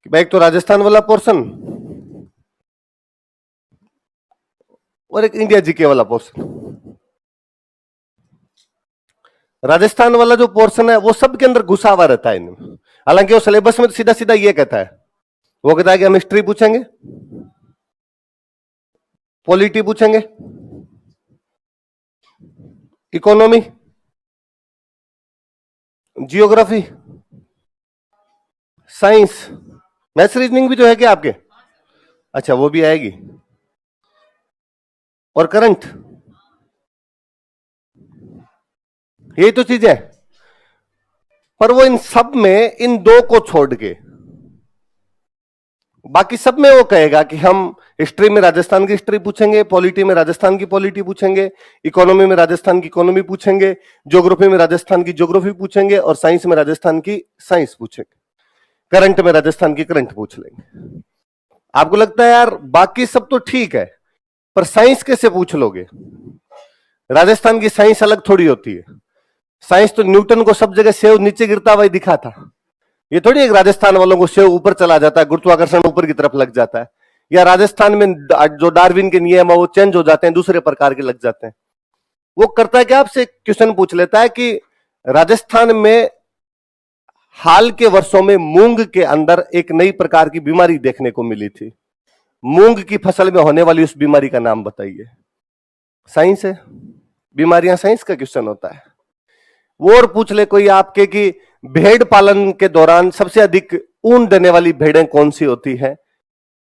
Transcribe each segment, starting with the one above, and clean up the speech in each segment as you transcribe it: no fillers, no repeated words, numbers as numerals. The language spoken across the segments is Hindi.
कि भाई एक तो राजस्थान वाला पोर्शन और एक इंडिया जीके वाला पोर्शन। राजस्थान वाला जो पोर्शन है वो सबके अंदर घुसा हुआ रहता है इनमें। हालांकि वो सिलेबस में तो सीधा सीधा ये कहता है, वो कहता है कि हम हिस्ट्री पूछेंगे, पॉलिटी पूछेंगे, economy, geography, science, maths reasoning भी जो है क्या आपके? अच्छा वो भी आएगी, और करंट, यही तो चीज है। पर वो इन सब में इन दो को छोड़ के बाकी सब में वो कहेगा कि हम हिस्ट्री में राजस्थान की हिस्ट्री पूछेंगे, पॉलिटी में राजस्थान की पॉलिटी पूछेंगे, इकोनॉमी में राजस्थान की इकोनॉमी पूछेंगे, ज्योग्राफी में राजस्थान की ज्योग्राफी पूछेंगे, और साइंस में राजस्थान की साइंस पूछेंगे, करंट में राजस्थान की करंट पूछ लेंगे। आपको लगता है यार बाकी सब तो ठीक है, पर साइंस कैसे पूछ लोगे? राजस्थान की साइंस अलग थोड़ी होती है। साइंस तो न्यूटन को सब जगह सेव नीचे गिरता हुआ दिखा था। ये थोड़ी एक राजस्थान वालों को सेव ऊपर चला जाता है, गुरुत्वाकर्षण ऊपर की तरफ लग जाता है, या राजस्थान में जो डार्विन के नियम है वो चेंज हो जाते हैं, दूसरे प्रकार के लग जाते हैं। वो करता है कि आपसे क्वेश्चन पूछ लेता है कि राजस्थान में हाल के वर्षों में मूंग के अंदर एक नई प्रकार की बीमारी देखने को मिली थी, मूंग की फसल में होने वाली उस बीमारी का नाम बताइए। साइंस है, बीमारियां साइंस का क्वेश्चन होता है। वो और पूछ ले कोई आपके कि भेड़ पालन के दौरान सबसे अधिक ऊन देने वाली भेड़ें कौन सी होती है,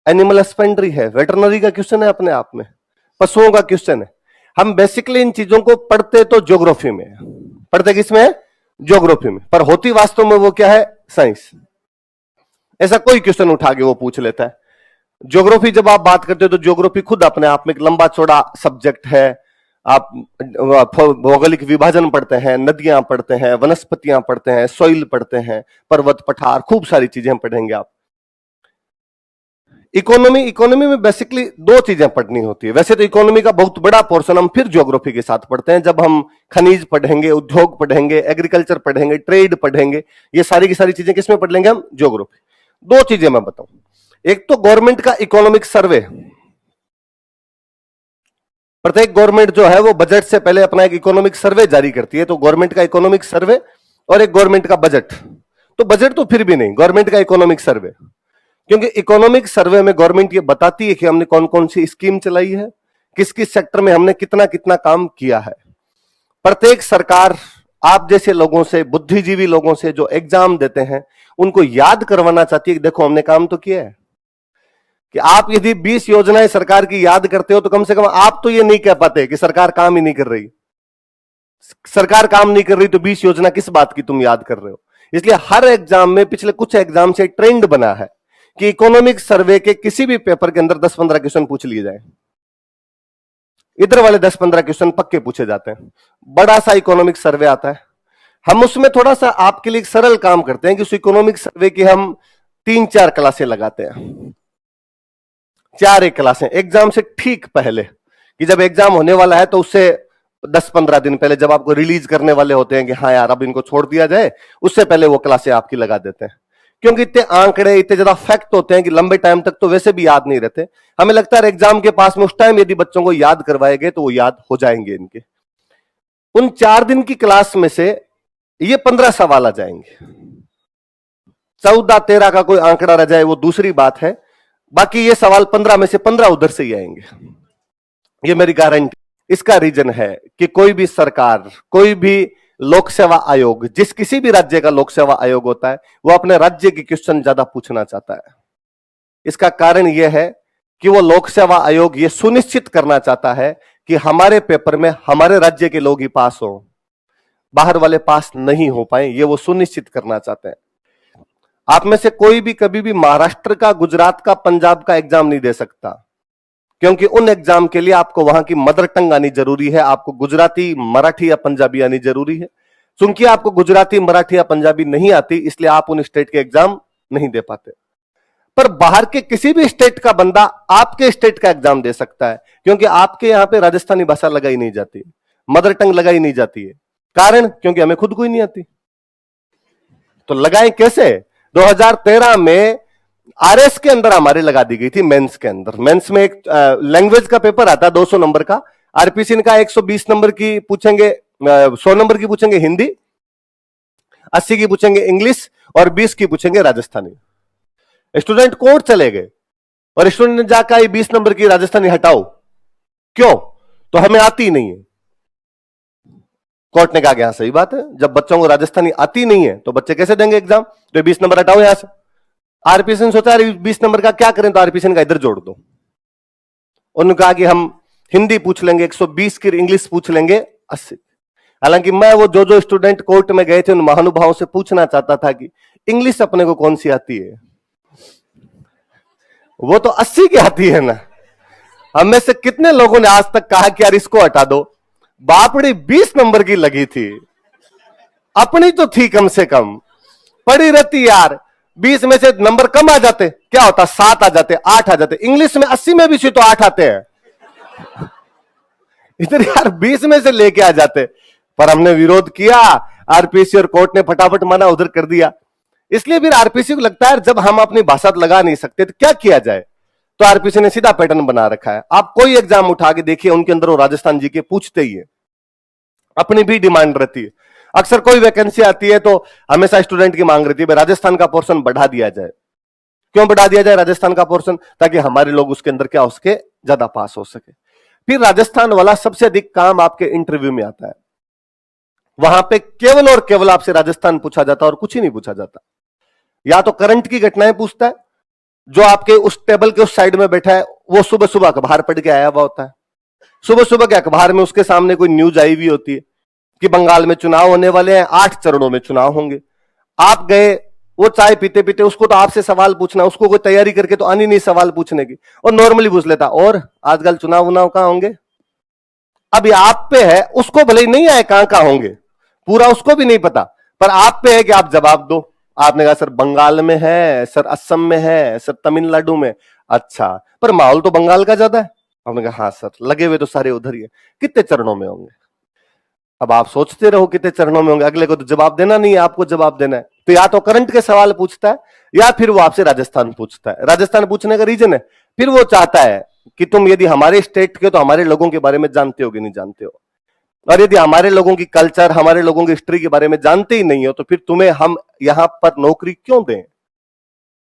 एनिमल हस्बेंड्री है, वेटरनरी का क्वेश्चन है अपने आप में, पशुओं का क्वेश्चन है। हम बेसिकली इन चीजों को पढ़ते तो ज्योग्राफी में है, पढ़ते किसमें है? ज्योग्राफी में, पर होती वास्तव में वो क्या है? साइंस। ऐसा कोई क्वेश्चन उठा के वो पूछ लेता है। ज्योग्राफी जब आप बात करते हो तो ज्योग्राफी खुद अपने आप में एक लंबा चौड़ा सब्जेक्ट है। आप भौगोलिक विभाजन पढ़ते हैं, नदियां पढ़ते हैं, वनस्पतियां पढ़ते हैं, सॉइल पढ़ते हैं, पर्वत पठार, खूब सारी चीजें पढ़ेंगे आप। इकोनॉमी में बेसिकली दो चीजें पढ़नी होती है। वैसे तो इकोनॉमी का बहुत बड़ा पोर्शन हम फिर ज्योग्राफी के साथ पढ़ते हैं, जब हम खनिज पढ़ेंगे, उद्योग पढ़ेंगे, एग्रीकल्चर पढ़ेंगे, ट्रेड पढ़ेंगे, ये सारी की सारी चीजें किसमें पढ़ लेंगे हम? ज्योग्राफी। दो चीजें मैं बताऊं, एक तो गवर्नमेंट का इकोनॉमिक सर्वे, प्रत्येक गवर्नमेंट जो है वो बजट से पहले अपना एक इकोनॉमिक सर्वे जारी करती है, तो गवर्नमेंट का इकोनॉमिक सर्वे और एक गवर्नमेंट का बजट। तो बजट तो फिर भी नहीं, गवर्नमेंट का इकोनॉमिक सर्वे, क्योंकि इकोनॉमिक सर्वे में गवर्नमेंट ये बताती है कि हमने कौन कौन सी स्कीम चलाई है, किस किस सेक्टर में हमने कितना कितना काम किया है। प्रत्येक सरकार आप जैसे लोगों से, बुद्धिजीवी लोगों से जो एग्जाम देते हैं, उनको याद करवाना चाहती है कि देखो हमने काम तो किया है। कि आप यदि 20 योजनाएं सरकार की याद करते हो तो कम से कम आप तो ये नहीं कह पाते कि सरकार काम ही नहीं कर रही। सरकार काम नहीं कर रही तो 20 योजना किस बात की तुम याद कर रहे हो? इसलिए हर एग्जाम में, पिछले कुछ एग्जाम से ट्रेंड बना है कि इकोनॉमिक सर्वे के किसी भी पेपर के अंदर 10-15 क्वेश्चन पूछ लिए जाए। इधर वाले 10-15 क्वेश्चन पक्के पूछे जाते हैं। बड़ा सा इकोनॉमिक सर्वे आता है, हम उसमें थोड़ा सा आपके लिए सरल काम करते हैं कि उस इकोनॉमिक सर्वे की हम 3-4 क्लासें लगाते हैं। 4 एक क्लासें एग्जाम से ठीक पहले, कि जब एग्जाम होने वाला है तो उससे 10-15 दिन पहले, जब आपको रिलीज करने वाले होते हैं कि हाँ यार अब इनको छोड़ दिया जाए, उससे पहले वो क्लासें आपकी लगा देते हैं। क्योंकि इतने आंकड़े, इतने ज्यादा फैक्ट होते हैं कि लंबे टाइम तक तो वैसे भी याद नहीं रहते। हमें लगता है एग्जाम के पास में उस टाइम यदि बच्चों को याद करवाए गए तो वो याद हो जाएंगे इनके। उन 4 दिन की क्लास में से ये 15 सवाल आ जाएंगे। 14-13 का कोई आंकड़ा रह जाए वो दूसरी बात है, बाकी ये सवाल 15 में से 15 उधर से ही आएंगे, ये मेरी गारंटी। इसका रीजन है कि कोई भी सरकार, कोई भी लोक सेवा आयोग, जिस किसी भी राज्य का लोक सेवा आयोग होता है, वो अपने राज्य के क्वेश्चन ज्यादा पूछना चाहता है। इसका कारण यह है कि वो लोक सेवा आयोग ये सुनिश्चित करना चाहता है कि हमारे पेपर में हमारे राज्य के लोग ही पास हो, बाहर वाले पास नहीं हो पाए, ये वो सुनिश्चित करना चाहते हैं। आप में से कोई भी कभी भी महाराष्ट्र का, गुजरात का, पंजाब का एग्जाम नहीं दे सकता, क्योंकि उन एग्जाम के लिए आपको वहां की मदर टंग आनी जरूरी है। आपको गुजराती, मराठी या पंजाबी आनी जरूरी है। चूंकि आपको गुजराती, मराठी या पंजाबी नहीं आती, इसलिए आप उन स्टेट के एग्जाम नहीं दे पाते। पर बाहर के किसी भी स्टेट का बंदा आपके स्टेट का एग्जाम दे सकता है, क्योंकि आपके यहां पे राजस्थानी भाषा लगाई नहीं जाती, मदर टंग लगाई नहीं जाती है। कारण, क्योंकि हमें खुद को ही नहीं आती। तो लगाएं कैसे? 2013 में आरएस के अंदर हमारे लगा दी गई थी मेंस के अंदर। मेंस में एक लैंग्वेज का पेपर आता है 200 नंबर का, आरपीसी का 120 नंबर की पूछेंगे, 100 नंबर की पूछेंगे हिंदी, 80 की पूछेंगे इंग्लिश और 20 की पूछेंगे राजस्थानी। स्टूडेंट कोर्ट चले गए और स्टूडेंट ने जाकर 20 नंबर की राजस्थानी हटाओ, क्यों? तो हमें आती ही नहीं है। कोर्ट ने कहा कि हाँ सही बात है, जब बच्चों को राजस्थानी आती नहीं है तो बच्चे कैसे देंगे एग्जाम, तो 20 नंबर हटाओ यहां से। आरपीसी ने सोचा 20 नंबर का क्या करें, तो आरपीसी का इधर जोड़ दो। उन्होंने कहा कि हम हिंदी पूछ लेंगे 120 की, इंग्लिश पूछ लेंगे 80। हालांकि मैं वो जो स्टूडेंट कोर्ट में गए थे उन महानुभावों से पूछना चाहता था कि इंग्लिश अपने को कौन सी आती है, वो तो 80 की आती है ना। हम में से कितने लोगों ने आज तक कहा कि यार इसको हटा दो, बापड़ी 20 नंबर की लगी थी, अपनी तो थी कम से कम, पड़ी रहती यार। 20 में से नंबर कम आ जाते, क्या होता, 7 आ जाते, 8 आ जाते। इंग्लिश में 80 में भी से तो 8 आते हैं, इधर यार 20 में से लेके आ जाते। पर हमने विरोध किया, आरपीसी और कोर्ट ने फटाफट मना उधर कर दिया। इसलिए फिर आरपीसी को लगता है जब हम अपनी भाषा लगा नहीं सकते तो क्या किया जाए, तो आरपीसी ने सीधा पैटर्न बना रखा है। आप कोई एग्जाम उठा के देखिए, उनके अंदर वो राजस्थान जी के पूछते ही है, अपनी भी डिमांड रहती है। अक्सर कोई वैकेंसी आती है तो हमेशा स्टूडेंट की मांग रहती है राजस्थान का पोर्शन बढ़ा दिया जाए। क्यों बढ़ा दिया जाए राजस्थान का पोर्शन? ताकि हमारे लोग उसके अंदर क्या हो सके, ज्यादा पास हो सके। फिर राजस्थान वाला सबसे अधिक काम आपके इंटरव्यू में आता है, वहां पे केवल और केवल आपसे राजस्थान पूछा जाता है और कुछ ही नहीं पूछा जाता। या तो करंट की घटनाएं पूछता है, जो आपके उस टेबल के उस साइड में बैठा है वो सुबह सुबह अखबार पढ़ के आया हुआ होता है, सुबह सुबह के अखबार में उसके सामने कोई न्यूज आई हुई होती है कि बंगाल में चुनाव होने वाले हैं, 8 चरणों में चुनाव होंगे। आप गए, वो चाय पीते पीते उसको तो आपसे सवाल पूछना, उसको कोई तैयारी करके तो आनी नहीं सवाल पूछने की, और नॉर्मली पूछ लेता और आजकल चुनाव उनाव कहां होंगे। अभी आप पे है, उसको भले ही नहीं आए कहां कहां होंगे, पूरा उसको भी नहीं पता, पर आप पे है कि आप जवाब दो। आपने कहा सर बंगाल में है, सर असम में है, सर तमिलनाडु में। अच्छा, पर माहौल तो बंगाल का ज्यादा है। आपने कहा हाँ सर, लगे हुए तो सारे उधर ही है, कितने चरणों में होंगे। अब आप सोचते रहो कितने चरणों में होंगे, अगले को तो जवाब देना नहीं है, आपको जवाब देना है। तो या तो करंट के सवाल पूछता है या फिर वो आपसे राजस्थान पूछता है। राजस्थान पूछने का रीजन है, फिर वो चाहता है कि तुम यदि हमारे स्टेट के तो हमारे लोगों के बारे में जानते हो कि नहीं जानते हो, और यदि हमारे लोगों की कल्चर, हमारे लोगों की हिस्ट्री के बारे में जानते ही नहीं हो तो फिर तुम्हें हम यहां पर नौकरी क्यों दें।